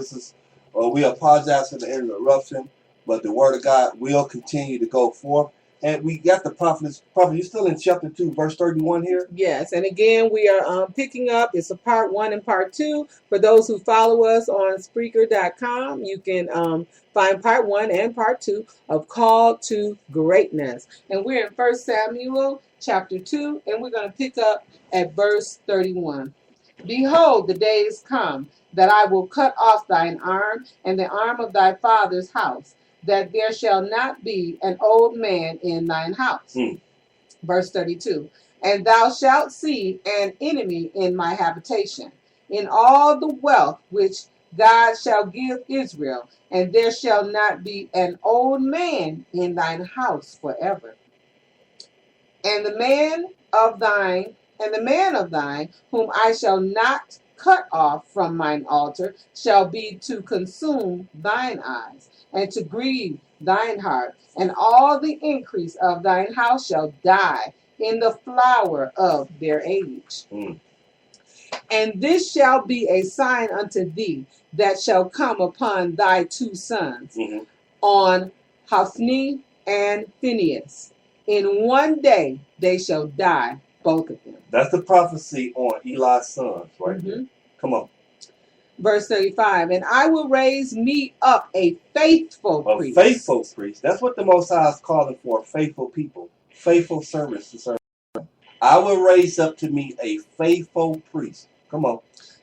sisters. We apologize for the interruption, but the word of God will continue to go forth. And we got the prophet. Prophet, you're still in chapter 2, verse 31 here? Yes, and again, we are picking up. It's a part 1 and part 2. For those who follow us on Spreaker.com, you can find part 1 and part 2 of Call to Greatness. And we're in 1 Samuel chapter 2, and we're going to pick up at verse 31. Behold, the days come that I will cut off thine arm and the arm of thy father's house, that there shall not be an old man in thine house. Verse 32. And thou shalt see an enemy in my habitation, in all the wealth which God shall give Israel, and there shall not be an old man in thine house forever. And the man of thine, whom I shall not cut off from mine altar, shall be to consume thine eyes, and to grieve thine heart, and all the increase of thine house shall die in the flower of their age. And this shall be a sign unto thee that shall come upon thy 2 sons, on Hophni and Phinehas. In one day they shall die, both of them. That's the prophecy on Eli's sons, right there. Come on. Verse 35, and I will raise me up a faithful priest. A faithful priest. That's what the Most High is calling for, faithful people. Faithful servants to serve. I will raise up to me a faithful priest. Come on.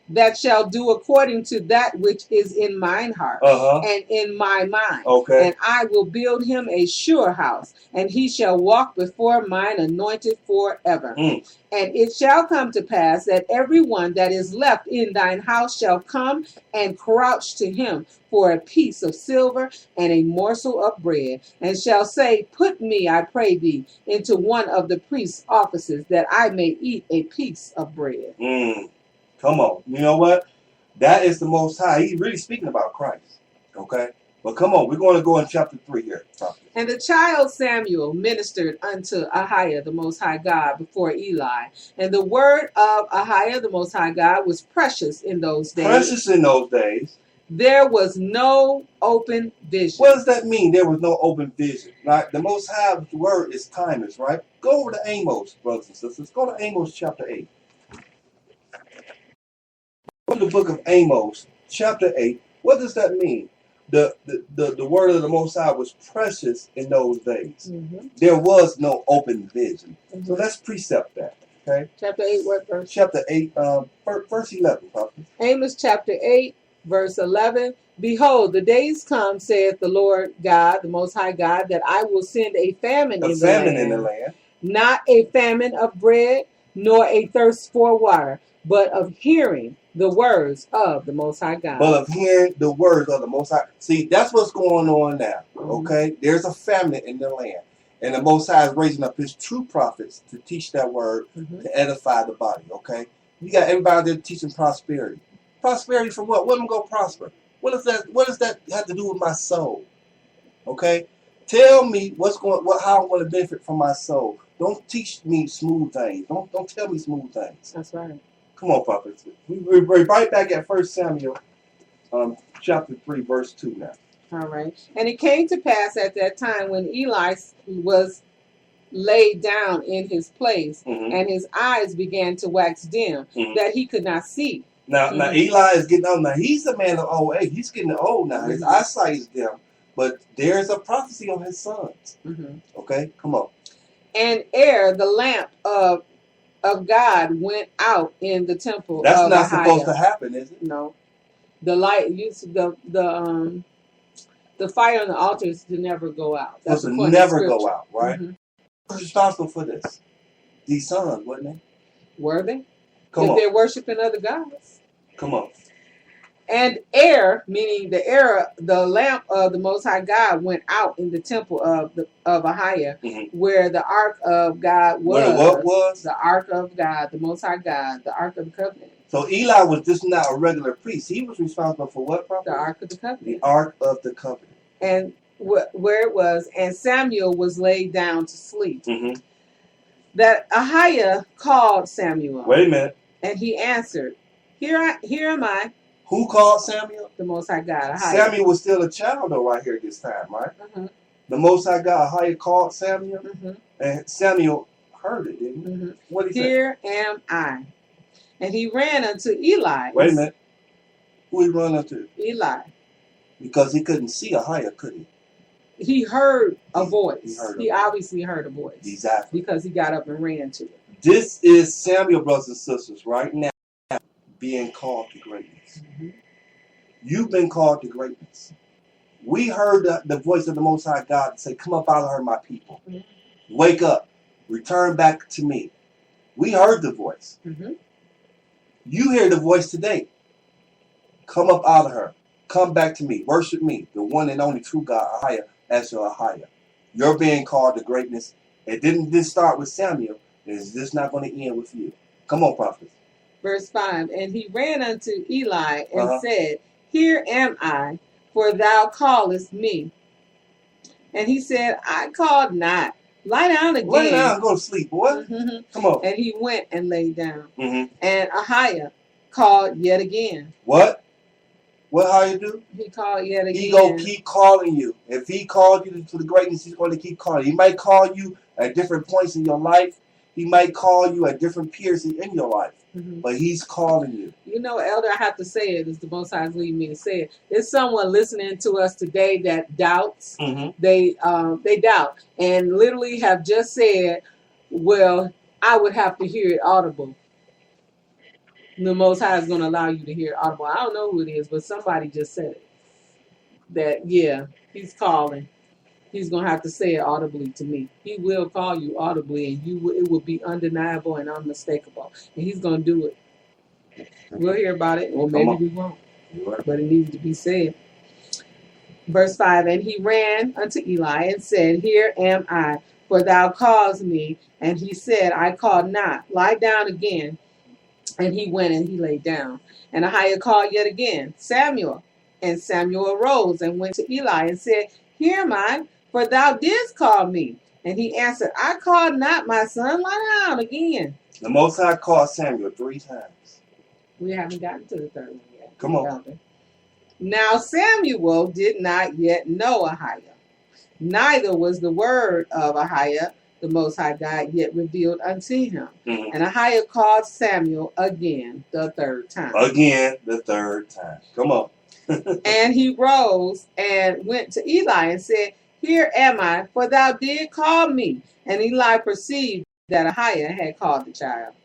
That shall do according to that which is in mine heart and in my mind. Okay. And I will build him a sure house, and he shall walk before mine anointed forever. And it shall come to pass that everyone that is left in thine house shall come and crouch to him for a piece of silver and a morsel of bread, and shall say, Put me, I pray thee, into one of the priest's offices, that I may eat a piece of bread. Come on. You know what? That is the Most High. He's really speaking about Christ. Okay? But come on. We're going to go in chapter 3 here. And the child Samuel ministered unto Ahiah, the Most High God, before Eli. And the word of Ahiah, the Most High God, was precious in those days. Precious in those days. There was no open vision. What does that mean? There was no open vision. Right? The Most High's word is timeless, right? Go over to Amos, brothers and sisters. Go to Amos chapter 8. The book of Amos, chapter 8. What does that mean? The word of the Most High was precious in those days. There was no open vision. So let's precept that. Okay. Chapter 8, what verse? Chapter 8, verse 11. Prophet. Amos chapter 8, verse 11. Behold, the days come, saith the Lord God, the Most High God, that I will send a famine in the land. Not a famine of bread, nor a thirst for water, but of hearing the words of the Most High God. But of hearing the words of the Most High. See, that's what's going on now. Okay? There's a famine in the land. And the Most High is raising up his true prophets to teach that word, to edify the body. Okay? You got everybody there teaching prosperity. Prosperity for what? What am I going to prosper? What does that have to do with my soul? Okay? Tell me how I'm going to benefit from my soul. Don't teach me smooth things. Don't tell me smooth things. That's right. Come on, prophets. We're right back at 1 Samuel chapter 3, verse 2 now. All right. And it came to pass at that time when Eli was laid down in his place, and his eyes began to wax dim, that he could not see. Now Eli is getting old. Now he's a man of old age. He's getting old now. His eyesight is dim. But there's a prophecy on his sons. Okay? Come on. And ere the lamp of God went out in the temple. That's not supposed to happen, is it? No. The light the fire on the altar is to never go out. That's to never go out, right? Who's responsible for this? These sons, wasn't they? Were they? Come on. They're worshiping other gods. Come on. And meaning the lamp of the Most High God went out in the temple of Ahiah, where the ark of God was. What was? The ark of God, the Most High God, the ark of the covenant. So Eli was just not a regular priest. He was responsible for what, prophet? The ark of the covenant. The ark of the covenant. And where it was, and Samuel was laid down to sleep. That Ahiah called Samuel. Wait a minute. And he answered, Here am I. Who called Samuel? the Most High God. Ahia. Samuel was still a child though right here at this time, right? Mm-hmm. The Most High God, Ahia called Samuel, Mm-hmm. and Samuel heard it, didn't he? Mm-hmm. What did he say? Here am I. And he ran unto Eli. Wait a minute. Who he run unto? Eli. Because he couldn't see Ahia, could he? He heard a voice. He Obviously heard a voice. Exactly. Because he got up and ran to it. This is Samuel, brothers and sisters, right now being called to greatness. Mm-hmm. You've been called to greatness. We heard the voice of the Most High God say, come up out of her, my people. Mm-hmm. Wake up. Return back to me. We heard the voice. Mm-hmm. You hear the voice today. Come up out of her. Come back to me. Worship me, the one and only true God, Ahia, as your Ahia. You're being called to greatness. It didn't just start with Samuel. It's just not going to end with you. Come on, prophet. Verse 5, and he ran unto Eli and said, here am I, for thou callest me. And he said, I called not. Lie down again. Lay down, go to sleep, boy. Mm-hmm. Come on. And he went and lay down. Mm-hmm. And Ahia called yet again. What? What Ahia do? He called yet again. He gonna keep calling you. If he called you to the greatness, he's going to keep calling. He might call you at different points in your life. He might call you at different periods in your life. Mm-hmm. But he's calling you. You know, Elder, I have to say it, as the Most High is leading me to say it. There's someone listening to us today that doubts. Mm-hmm. They doubt and literally have just said, well, I would have to hear it audible. The Most High is going to allow you to hear it audible. I don't know who it is, but somebody just said it. That, yeah, he's calling. He's going to have to say it audibly to me. He will call you audibly, and it will be undeniable and unmistakable. And he's going to do it. We'll hear about it, or maybe we won't. But it needs to be said. Verse 5, and he ran unto Eli and said, here am I, for thou callest me. And he said, I called not. Lie down again. And he went and he lay down. And Ahia called yet again, Samuel. And Samuel arose and went to Eli and said, here am I, for thou didst call me. And he answered, I called not, my son. Lie down again. The Most High called Samuel 3 times. We haven't gotten to the third one yet. Come on. Now Samuel did not yet know Ahia. Neither was the word of Ahia, the Most High God, yet revealed unto him. Mm-hmm. And Ahia called Samuel again the third time. Again the third time. Come on. And he rose and went to Eli and said, here am I, for thou did call me. And Eli perceived that Ahia had called the child.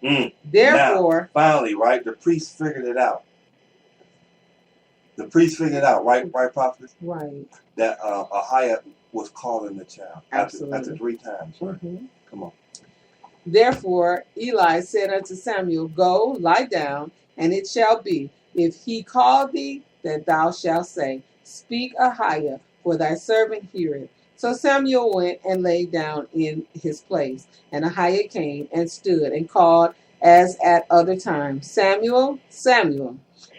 Therefore, now, finally, right, the priest figured it out. The priest figured it out, right, prophet? Right. That Ahia was calling the child. Absolutely. After 3 times. Right? Mm-hmm. Come on. Therefore, Eli said unto Samuel, go, lie down, and it shall be, if he call thee, that thou shalt say, speak, Ahia, for thy servant heareth. So Samuel went and lay down in his place. And Ahia came and stood and called as at other times, Samuel, Samuel.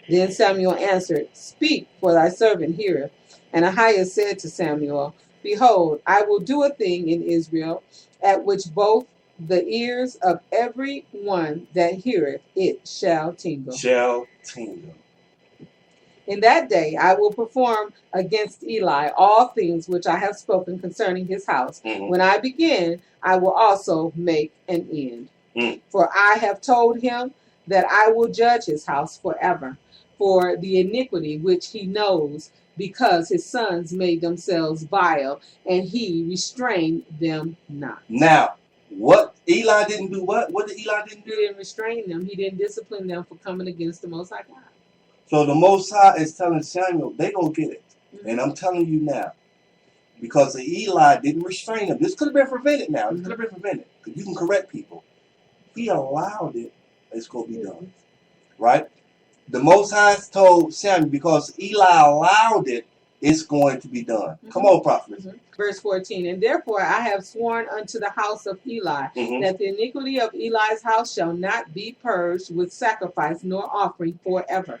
Then Samuel answered, speak, for thy servant heareth. And Ahia said to Samuel, behold, I will do a thing in Israel, at which both the ears of every one that heareth it shall tingle. Shall tingle. In that day I will perform against Eli all things which I have spoken concerning his house. Mm-hmm. When I begin, I will also make an end. For I have told him that I will judge his house forever for the iniquity which he knows, because his sons made themselves vile, and he restrained them not. Now, what Eli didn't do what? What did Eli didn't do? He didn't restrain them. He didn't discipline them for coming against the Most High God. So the Most High is telling Samuel, they gonna get it. Mm-hmm. And I'm telling you now, because Eli didn't restrain them. This could have been prevented now. It could have been prevented. Because you can correct people. He allowed it, it's going to be done. Right? The Most High told Samuel, because Eli allowed it, it's going to be done. Mm-hmm. Come on, prophet. Mm-hmm. Verse 14, and therefore I have sworn unto the house of Eli, that the iniquity of Eli's house shall not be purged with sacrifice nor offering forever.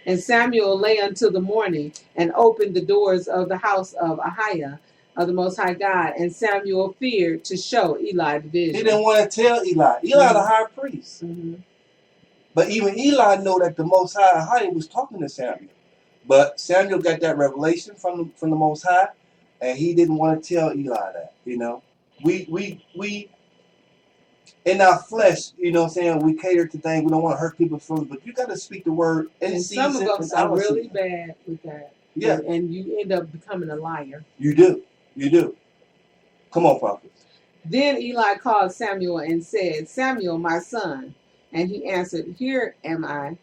And Samuel lay until the morning and opened the doors of the house of Ahia, of the Most High God. And Samuel feared to show Eli the vision. He didn't want to tell Eli. Eli the high priest. But even Eli knew that the Most High Ahia was talking to Samuel. But Samuel got that revelation from the Most High, and he didn't want to tell Eli that. We in our flesh, what I'm saying, we cater to things. We don't want to hurt people's feelings, but you got to speak the word in And season. some of us are really bad with that. Yeah. And you end up becoming a liar. You do. Come on, prophet. Then Eli called Samuel and said, Samuel, my son. And he answered, Here am I.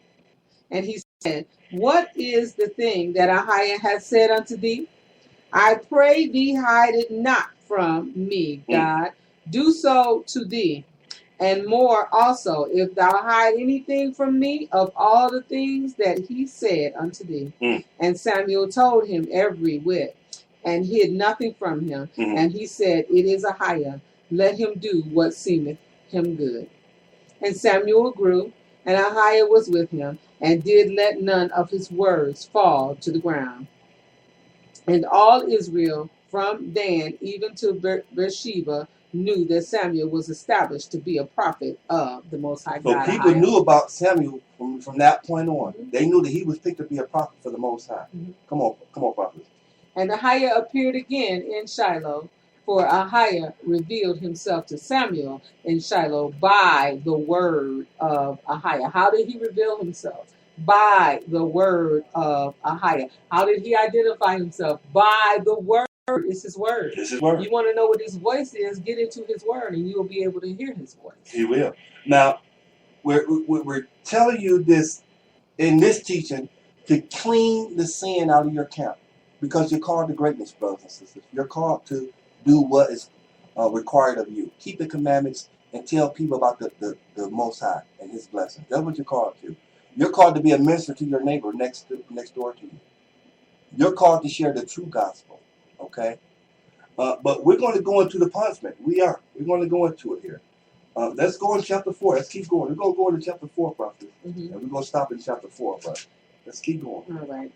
And he said, What is the thing that Ahiah has said unto thee? I pray thee, hide it not from me, God. Do so to thee, and more also, if thou hide anything from me of all the things that he said unto thee. And Samuel told him every whit, and hid nothing from him. And he said, It is Ahiah. Let him do what seemeth him good. And Samuel grew, and Ahiah was with him, and did let none of his words fall to the ground. And all Israel, from Dan even to Beersheba, knew that Samuel was established to be a prophet of the Most High God. So people knew about Samuel from that point on. They knew that he was picked to be a prophet for the Most High. Come on, prophet. And Ahiah appeared again in Shiloh, for Ahiah revealed himself to Samuel in Shiloh by the word of Ahiah. How did he reveal himself? By the word of Ahiah. How did he identify himself? By the word. It's his word. It's his word. You want to know what his voice is, get into his word, and you'll be able to hear his voice. He will. Now, we're telling you this in this teaching to clean the sin out of your camp, because you're called to greatness, brothers and sisters. You're called to do what is required of you. Keep the commandments and tell people about the Most High and his blessings. That's what you're called to. You're called to be a minister to your neighbor next door to you. You're called to share the true gospel. Okay? But we're going to go into the punishment. We're going to go into it here. Let's go in chapter 4. Let's keep going. We're going to go into chapter 4, prophet. And we're going to stop in chapter 4, but let's keep going. All right.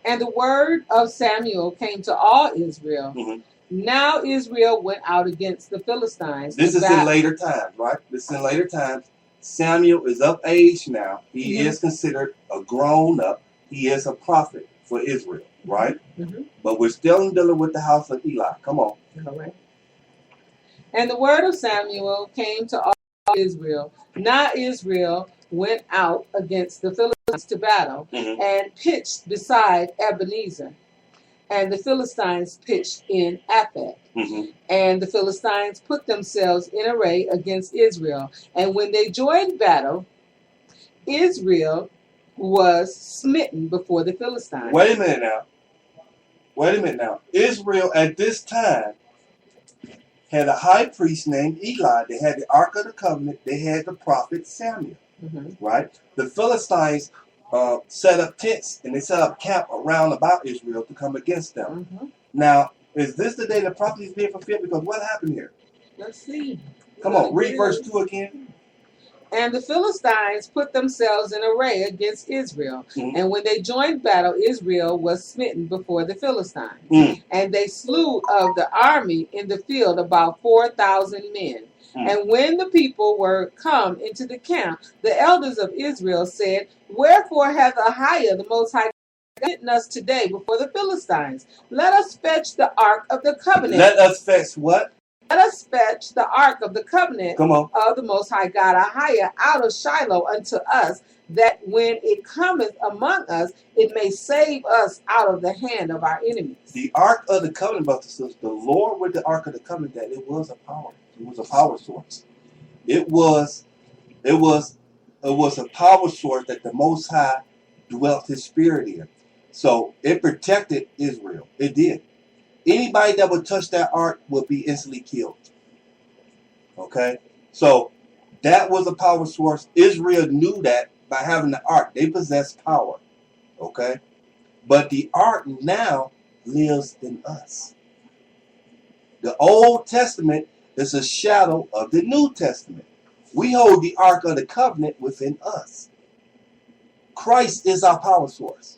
And the word of Samuel came to all Israel. Now Israel went out against the Philistines. This is in later times, right? This is in later times. Samuel is of age now. He is considered a grown up. He is a prophet for Israel, right? But we're still dealing with the house of Eli. Come on. All right. And the word of Samuel came to all Israel. Now Israel went out against the Philistines to battle and pitched beside Ebenezer. And the Philistines pitched in Aphek. And the Philistines put themselves in array against Israel. And when they joined battle, Israel was smitten before the Philistines. Wait a minute now. Israel at this time had a high priest named Eli. They had the Ark of the Covenant. They had the prophet Samuel. Right? The Philistines set up tents and they set up camp around about Israel to come against them. Now, is this the day the prophecy is being fulfilled? Because what happened here? Let's see. Come on, read verse 2 again. And the Philistines put themselves in array against Israel. And when they joined battle, Israel was smitten before the Philistines. And they slew of the army in the field about 4,000 men. And when the people were come into the camp, the elders of Israel said, Wherefore hath Ahiah the Most High smitten us today before the Philistines? Let us fetch the Ark of the Covenant. Let us fetch what? Let us fetch the Ark of the Covenant of the Most High God Ahiah out of Shiloh unto us, that when it cometh among us, it may save us out of the hand of our enemies. The Ark of the Covenant, brothers and sisters, the Lord with the Ark of the Covenant, that it was a power. It was a power source. It was a power source that the Most High dwelt his spirit in. So it protected Israel. It did. Anybody that would touch that ark would be instantly killed. Okay? So that was a power source. Israel knew that by having the ark. They possessed power. Okay? But the ark now lives in us. The Old Testament is a shadow of the New Testament. We hold the Ark of the Covenant within us. Christ is our power source.